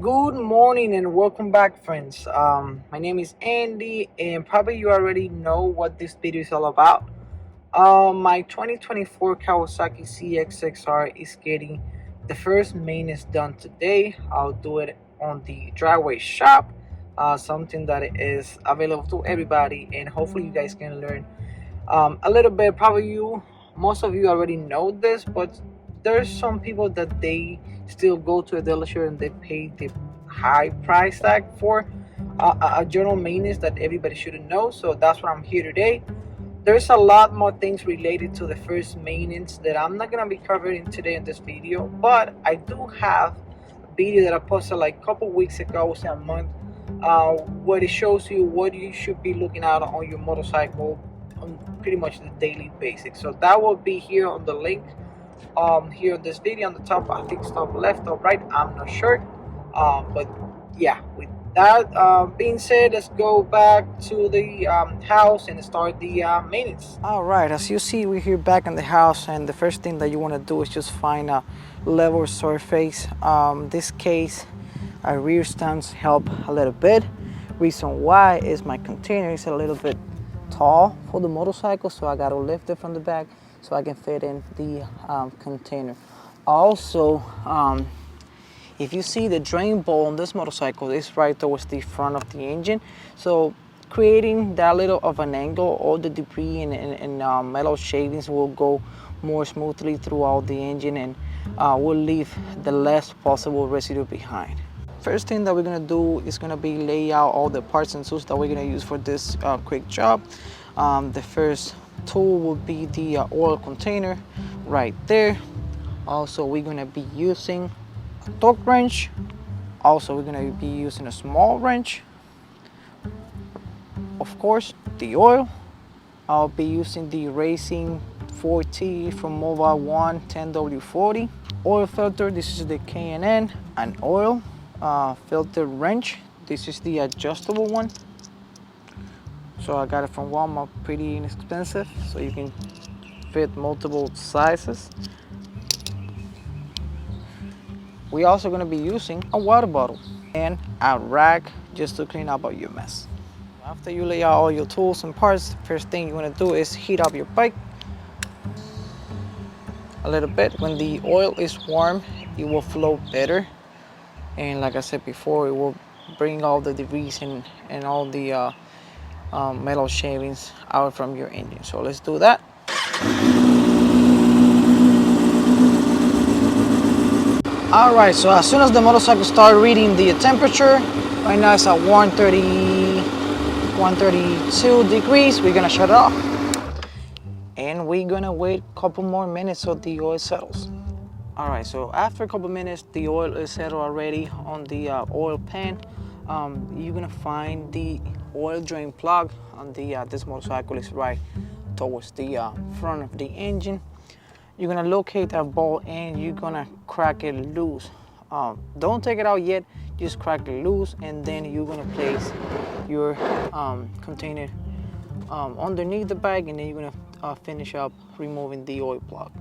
Good morning and welcome back, friends. My name is Andy, and probably you already know what this video is all about. My 2024 Kawasaki ZX6R is getting the first maintenance done today. I'll do it on the driveway shop, something that is available to everybody, and hopefully you guys can learn a little bit. Most of you already know this, but there's some people that they still go to a dealership and they pay the high price tag for a general maintenance that everybody shouldn't know. So that's what I'm here today. There's a lot more things related to the first maintenance that I'm not gonna be covering today in this video, but I do have a video that I posted like a couple weeks ago, a month, where it shows you what you should be looking at on your motorcycle on pretty much the daily basics. So that will be here on the link here in this video on the top. I think it's top left or right, I'm not sure, but yeah, with that being said, let's go back to the house and start the maintenance. All right, as you see, we're here back in the house, and the first thing that you want to do is just find a level surface. This case, our rear stands help a little bit. Reason why is my container is a little bit tall for the motorcycle, so I got to lift it from the back so I can fit in the container. Also, if you see the drain bowl on this motorcycle is right towards the front of the engine, so creating that little of an angle, all the debris and metal shavings will go more smoothly throughout the engine and will leave the less possible residue behind. First thing that we're gonna do is gonna be lay out all the parts and tools that we're gonna use for this quick job. The first tool will be the oil container right there. Also, we're gonna be using a torque wrench. Also, we're gonna be using a small wrench. Of course, the oil. I'll be using the Racing 4T from Mobile One 10W40. Oil filter, this is the K&N. An oil filter wrench, this is the adjustable one. So I got it from Walmart, pretty inexpensive, so you can fit multiple sizes. We're also going to be using a water bottle and a rag just to clean up all your mess. After you lay out all your tools and parts, the first thing you want to do is heat up your bike a little bit. When the oil is warm, it will flow better, and like I said before, it will bring all the debris and all the metal shavings out from your engine. So let's do that. All right, so as soon as the motorcycle starts reading the temperature, right now it's at 132 degrees, we're gonna shut it off. And we're gonna wait a couple more minutes so the oil settles. All right, so after a couple minutes, the oil is settled already on the oil pan. You're gonna find the oil drain plug on the this motorcycle is right towards the front of the engine. You're gonna locate that ball and you're gonna crack it loose. Don't take it out yet, just crack it loose, and then you're gonna place your container underneath the bag, and then you're gonna finish up removing the oil plug.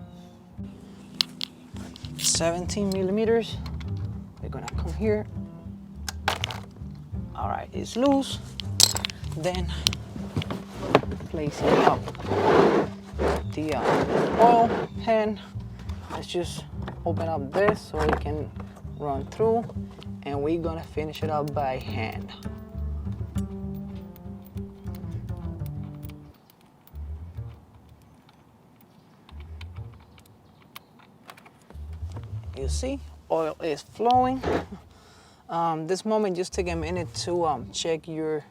17 millimeters. We're gonna come here. All right, it's loose. Then placing up the oil pan. Let's just open up this so it can run through, and we're gonna finish it up by hand. You see, oil is flowing. This moment, just take a minute to check your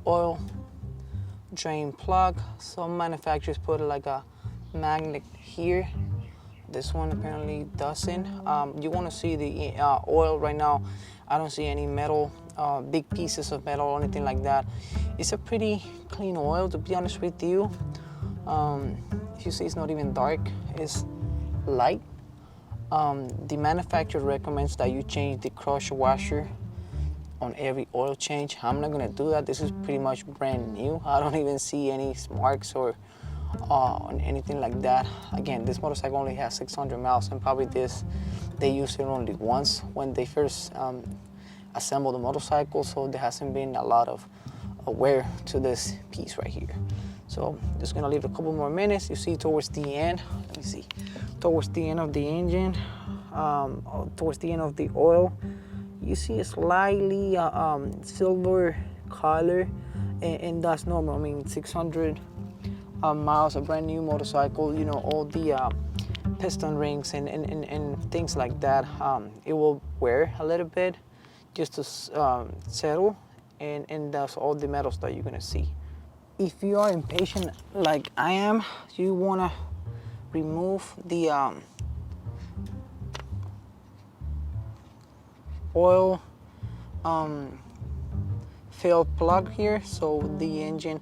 oil drain plug. Some manufacturers put like a magnet here. This one apparently doesn't. You want to see the oil right now. I don't see any metal, big pieces of metal or anything like that. It's a pretty clean oil, to be honest with you. If you see, it's not even dark, it's light. The manufacturer recommends that you change the crusher washer on every oil change. I'm not gonna do that. This is pretty much brand new. I don't even see any marks or anything like that. Again, this motorcycle only has 600 miles, and probably this they use it only once when they first assemble the motorcycle, so there hasn't been a lot of wear to this piece right here. So just gonna leave a couple more minutes. You see towards the end, let me see, towards the end of the engine, towards the end of the oil, you see a slightly silver color, and that's normal. I mean, 600 miles, a brand new motorcycle, you know, all the piston rings and things like that, it will wear a little bit just to settle, and that's all the metals that you're gonna see. If you are impatient like I am, you wanna remove the oil filled plug here, so the engine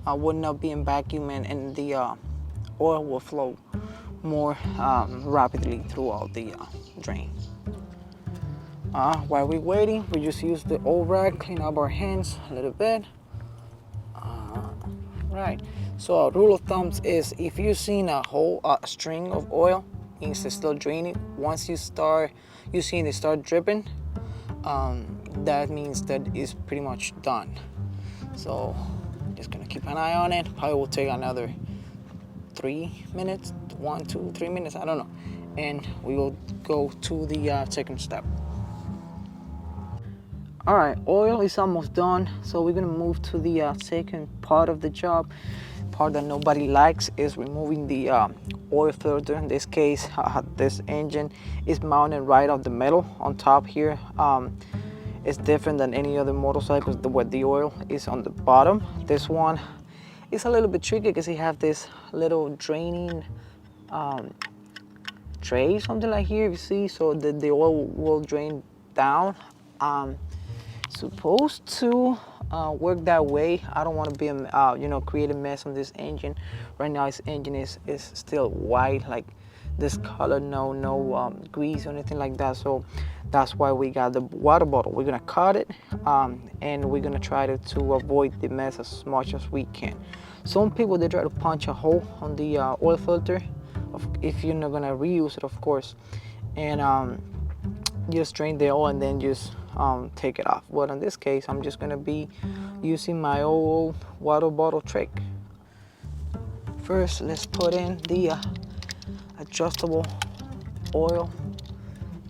would not be in vacuum, and the oil will flow more rapidly throughout the drain. While we're waiting, we just use the oil rag, clean up our hands a little bit. Right, so a rule of thumb is if you've seen a whole string of oil, means it's still draining. Once you see it start dripping, that means that it's pretty much done. So just gonna keep an eye on it. Probably will take another 3 minutes, 1, 2, 3 minutes, I don't know, and we will go to the second step. All right, oil is almost done, so we're gonna move to the second part of the job. Part that nobody likes is removing the oil filter. In this case, this engine is mounted right on the metal on top here. It's different than any other motorcycles where the oil is on the bottom. This one is a little bit tricky because it have this little draining tray, something like here, you see, so that the oil will drain down. Supposed to work that way. I don't want to be you know, create a mess on this engine. Right now this engine is still white, like this color, no grease or anything like that, so that's why we got the water bottle. We're gonna cut it, and we're gonna try to avoid the mess as much as we can. Some people, they try to punch a hole on the oil filter, if you're not gonna reuse it, of course, and just drain the oil and then just take it off. But in this case, I'm just gonna be using my old water bottle trick. First, let's put in the adjustable oil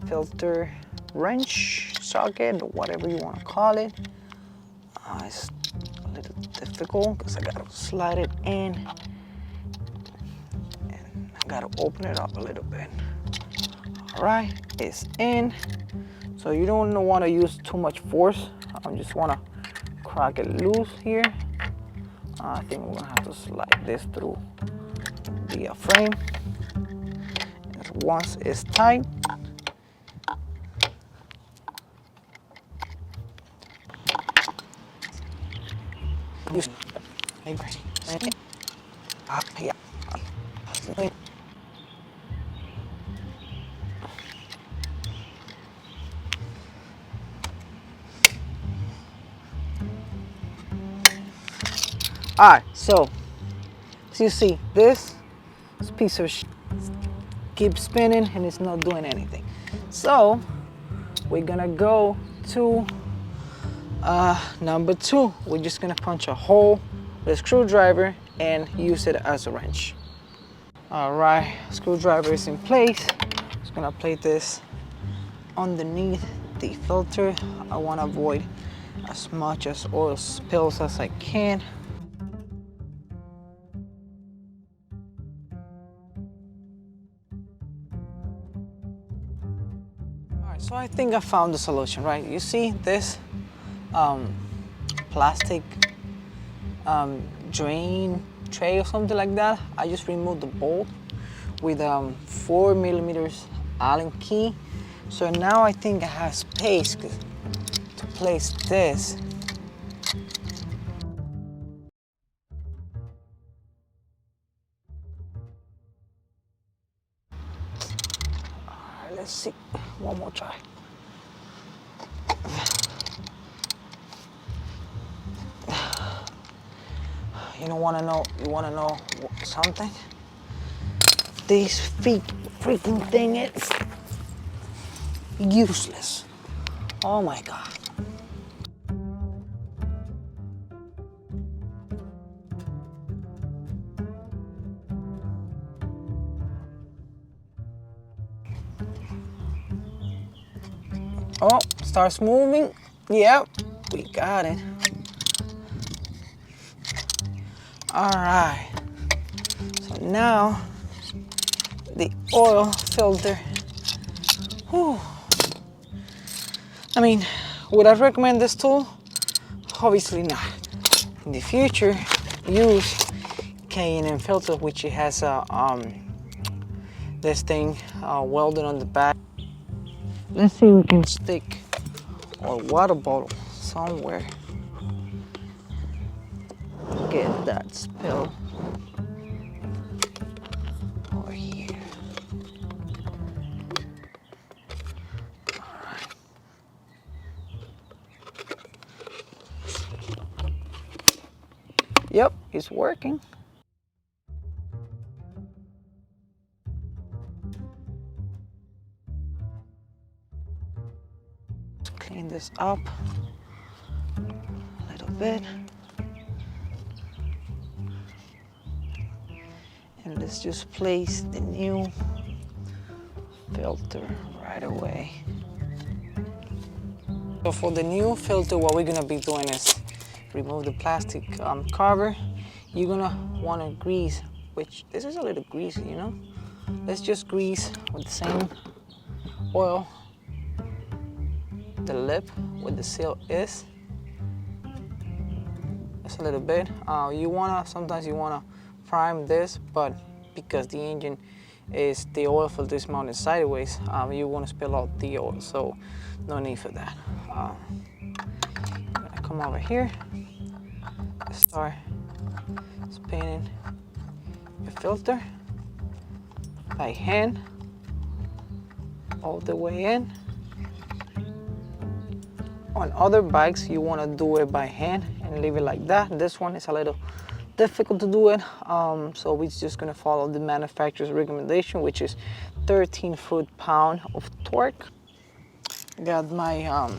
filter wrench, socket, or whatever you want to call it. It's a little difficult because I gotta slide it in, and I gotta open it up a little bit. All right, it's in. So you don't want to use too much force. I just want to crack it loose here. I think we're gonna have to slide this through the frame. And once it's tight, all right, so as you see, this piece of keeps spinning and it's not doing anything. So we're gonna go to number 2. We're just gonna punch a hole with a screwdriver and use it as a wrench. All right, screwdriver is in place. Just gonna place this underneath the filter. I want to avoid as much as oil spills as I can. So I think I found the solution, right? You see this plastic drain tray or something like that? I just removed the bolt with 4mm Allen key. So now I think I have space to place this. All right, let's see, one more try. You want to know something? This freaking thing is useless. Oh my God. Oh, starts moving. Yep, we got it. All right. So now the oil filter. Whew. I mean, would I recommend this tool? Obviously not. In the future, use K&N filter, which it has a this thing welded on the back. Let's see if we can stick a water bottle somewhere. Get that spill over here. All right. Yep, it's working. Let's clean this up a little bit. And let's just place the new filter right away. So for the new filter, what we're gonna be doing is remove the plastic cover. You're gonna wanna grease, which this is a little greasy, you know? Let's just grease with the same oil the lip where the seal is. Just a little bit. Sometimes you wanna prime this, but because the engine is, the oil filter is mounted sideways, you wanna spill out the oil, so no need for that. I'm gonna come over here, start spinning the filter by hand all the way in. On other bikes, you want to do it by hand and leave it like that. This one is a little difficult to do it, so we're just going to follow the manufacturer's recommendation, which is 13 foot-pound of torque. Got my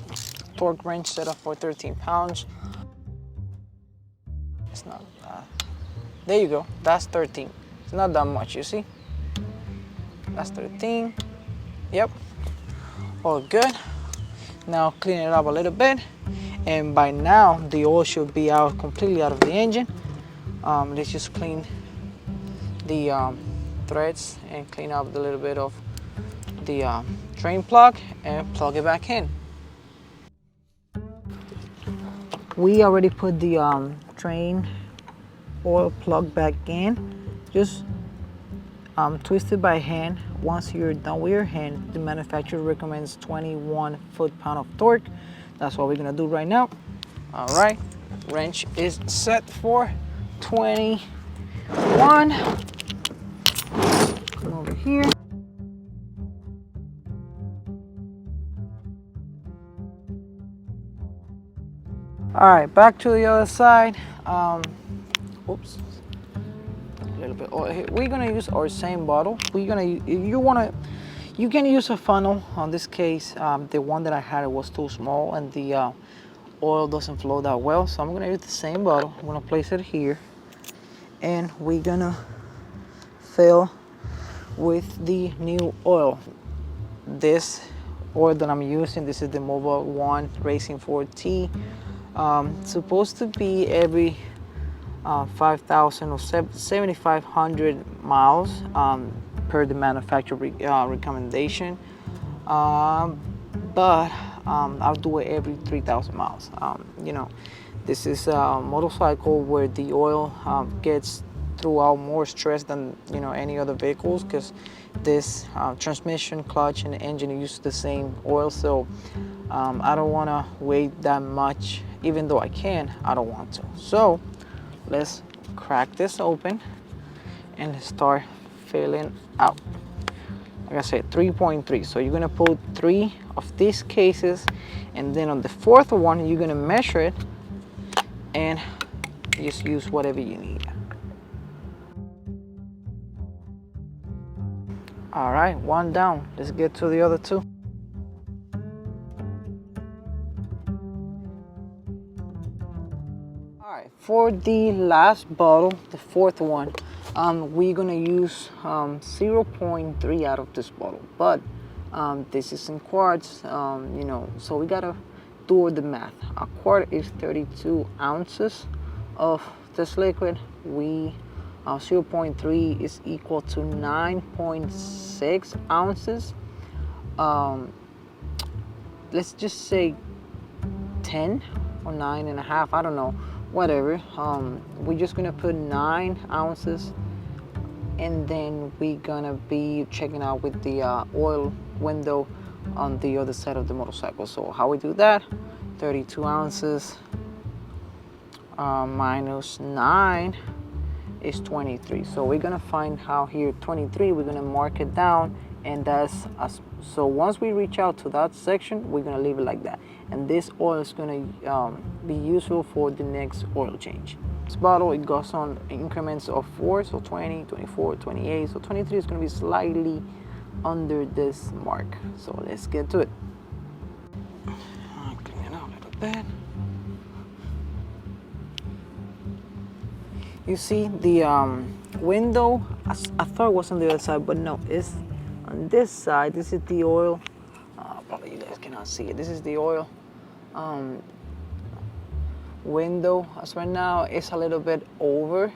torque wrench set up for 13 pounds. It's not there you go, that's 13. It's not that much, you see? That's 13. Yep, all good. Now clean it up a little bit, and by now the oil should be out completely out of the engine. Let's just clean the threads and clean up the little bit of the drain plug and plug it back in. We already put the drain oil plug back in. Just twist it by hand. Once you're done with your hand, the manufacturer recommends 21 foot-pound of torque. That's what we're gonna do right now. All right, wrench is set for 21. Come over here. All right, back to the other side. Oops. A little bit oil here. We're gonna use our same bottle. You can use a funnel. On this case, the one that I had, it was too small and the oil doesn't flow that well. So I'm gonna use the same bottle. I'm gonna place it here, and we're gonna fill with the new oil. This oil that I'm using, this is the Mobil 1 Racing 4T. Supposed to be every 5,000 or 7,500 miles per the manufacturer recommendation, but I'll do it every 3,000 miles. You know, this is a motorcycle where the oil gets throughout more stress than, you know, any other vehicles, because this transmission, clutch, and engine use the same oil. So I don't want to wait that much. Even though I can, I don't want to. So let's crack this open and start filling out. Like I said, 3.3. So you're gonna put 3 of these cases, and then on the 4th one, you're gonna measure it and just use whatever you need. All right, one down. Let's get to the other 2. Alright, for the last bottle, the fourth one, we're gonna use 0.3 out of this bottle, but this is in quarts, you know, so we gotta do the math. A quart is 32 ounces of this liquid. 0.3 is equal to 9.6 ounces. Let's just say 10 or 9.5, I don't know, whatever. We're just gonna put 9 ounces, and then we're gonna be checking out with the oil window on the other side of the motorcycle. So how we do that: 32 ounces minus 9 is 23. So we're gonna find out here 23. We're gonna mark it down, and that's us. So once we reach out to that section, we're gonna leave it like that, and this oil is gonna be useful for the next oil change. This bottle, it goes on increments of 4, so 20, 24, 28, so 23 is gonna be slightly under this mark. So let's get to it. I'll clean it out a little bit. You see the window, I thought it was on the other side, but no, it's on this side. This is the oil. Probably you guys cannot see it. This is the oil window. As right now, it's a little bit over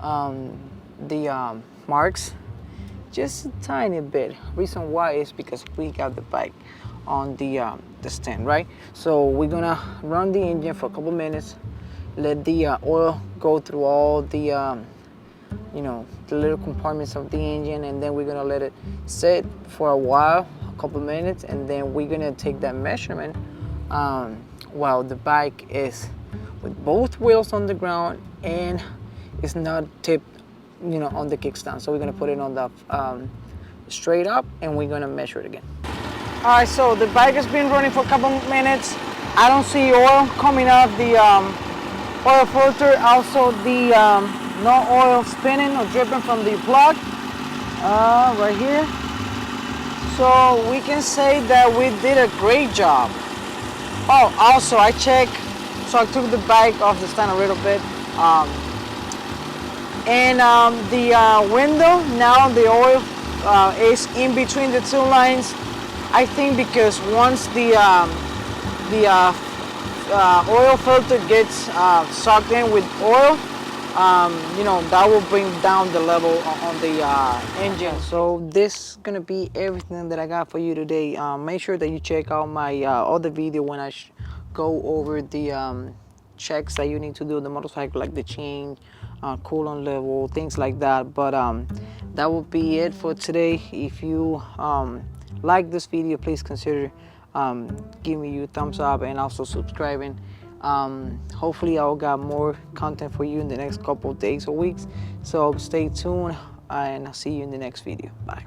the marks, just a tiny bit. Reason why is because we got the bike on the stand, right? So we're gonna run the engine for a couple minutes, let the oil go through all the you know, the little compartments of the engine, and then we're gonna let it sit for a while, a couple minutes, and then we're gonna take that measurement while the bike is with both wheels on the ground and it's not tipped, you know, on the kickstand. So we're gonna put it on the straight up, and we're gonna measure it again. All right, so the bike has been running for a couple minutes. I don't see oil coming out the oil filter. Also the no oil spinning or dripping from the plug right here. So we can say that we did a great job. Oh, also I checked, so I took the bike off the stand a little bit, and the window, now the oil is in between the two lines. I think because once the oil filter gets sucked in with oil, you know, that will bring down the level on the engine. So this is gonna be everything that I got for you today. Make sure that you check out my other video when I go over the checks that you need to do on the motorcycle, like the change, coolant level, things like that. But that will be it for today. If you like this video, please consider giving me a thumbs up and also subscribing. Hopefully I'll got more content for you in the next couple of days or weeks, so stay tuned, and I'll see you in the next video. Bye.